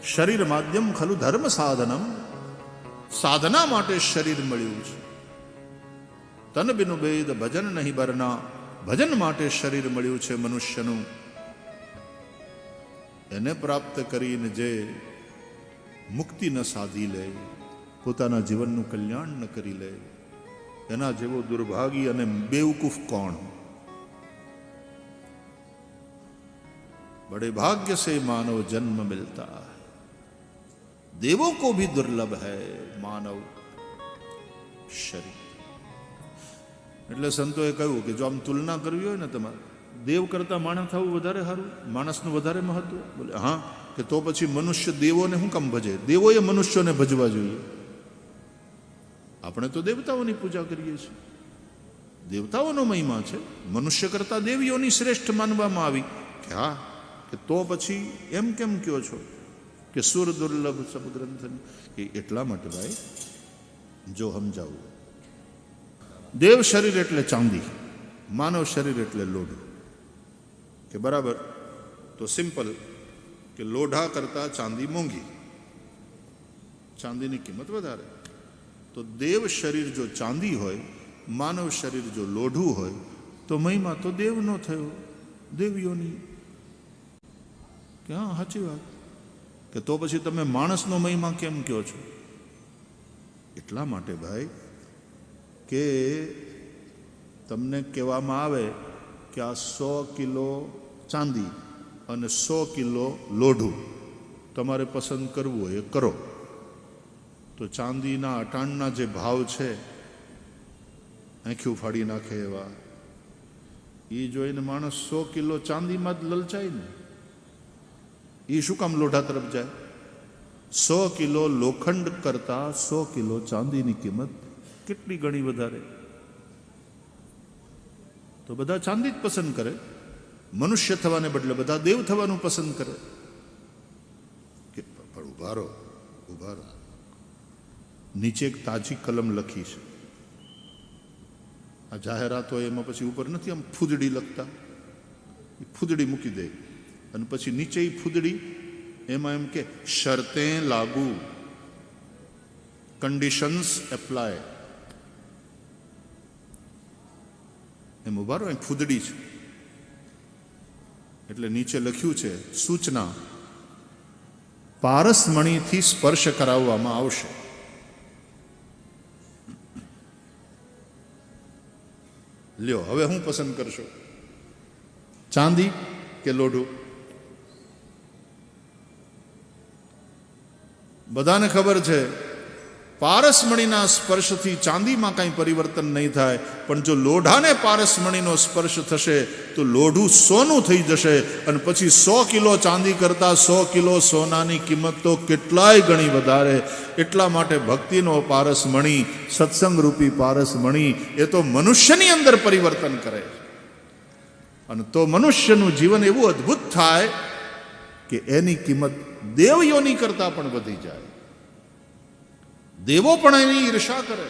શરીર માધ્યમ ખલું ધર્મ સાધનમ, સાધના માટે શરીર મળ્યું છે. તન બિનુ બેદ ભજન નહીં બરના, ભજન માટે શરીર મળ્યું છે મનુષ્યનું. એને પ્રાપ્ત કરીને જે મુક્તિ ન સાધી લે, પોતાના જીવનનું કલ્યાણ ન કરી લે, એના જેવો દુર્ભાગી અને બેવકૂફ કોણ? बड़े भाग्य से मानव जन्म मिलता है, देवों को भी दुर्लभ है मानव शरीर. એટલે સંતોએ કહ્યું કે જો આમ તુલના કરવી હોય ને તમારે, દેવ કરતા માણસ થવું વધારે સારું, માણસનું વધારે મહત્વ? બોલે હા, કે તો પછી મનુષ્ય દેવોને શું કામ ભજે? દેવોએ મનુષ્યોને ભજવા જોઈએ. આપણે તો દેવતાઓની પૂજા કરીએ છીએ, દેવતાઓનો મહિમા છે. મનુષ્ય કરતા દેવીઓની શ્રેષ્ઠ માનવામાં આવી. કે હા, કે તો પછી એમ કેમ કહો છો કે સુર દુર્લભ સબ ગ્રંથ? કે એટલા માટે ભાઈ જો સમજાવું, દેવ શરીર એટલે ચાંદી, માનવ શરીર એટલે લોઢું. કે બરાબર? તો સિમ્પલ કે લોઢા કરતા ચાંદી મોંઘી, ચાંદીની કિંમત વધારે. તો દેવ શરીર જો ચાંદી હોય, માનવ શરીર જો લોઢું હોય, તો મહિમા તો દેવનો થયો, દેવીઓની. કે હા, સાચી વાત. કે તો પછી તમે માણસનો મહિમા કેમ કહો છો? એટલા માટે ભાઈ કે તમને કહેવામાં આવે કે આ 100 કિલો ચાંદી અને 100 કિલો લોઢું તમારે પસંદ કરવું હોય એ કરો. તો ચાંદીના અટાણના જે ભાવ છે, આંખ્યું ફાડી નાખે એવા, એ જોઈને માણસ 100 કિલો ચાંદીમાં જ લલચાય ને. એ શું કામ લોઢા તરફ જાય? 100 કિલો લોખંડ કરતા 100 કિલો ચાંદીની કિંમત કેટલી ગણી વધારે. તો બધા ચાંદી જ પસંદ કરે. મનુષ્ય થવાને બદલે બધા દેવ થવાનું પસંદ કરે. પણ ઉભા રહો, ઉભા રહો. નીચે એક તાજી કલમ લખી છે. આ જાહેરાતો એમાં પછી ઉપર નથી આમ ફૂદડી લખતા, એ ફૂદડી મૂકી દે અને પછી નીચે ફૂદડી એમાં એમ કે શરતે લાગુ, કન્ડિશન્સ એપ્લાય. એમ ઉભા રહો, ફૂદડી છે એટલે નીચે લખ્યું છે સૂચના, પારસમણીથી સ્પર્શ કરાવવામાં આવશે. લ્યો, હવે હું પસંદ કરશો, ચાંદી કે લોઢું? બધાને ખબર છે પારસમણીના સ્પર્શથી ચાંદીમાં કાંઈ પરિવર્તન નહીં થાય, પણ જો લોઢાને પારસમણીનો સ્પર્શ થશે તો લોઢું સોનું થઈ જશે. અને પછી 100 કિલો ચાંદી કરતાં 100 કિલો સોનાની કિંમત તો કેટલાય ગણી વધારે. એટલા માટે ભક્તિનો પારસમણી, સત્સંગરૂપી પારસમણી, એ તો મનુષ્યની અંદર પરિવર્તન કરે. અને તો મનુષ્યનું જીવન એવું અદ્ભુત થાય કે એની કિંમત દેવયોની કરતાં પણ વધી જાય. દેવો પણ એની ઈર્ષા કરે.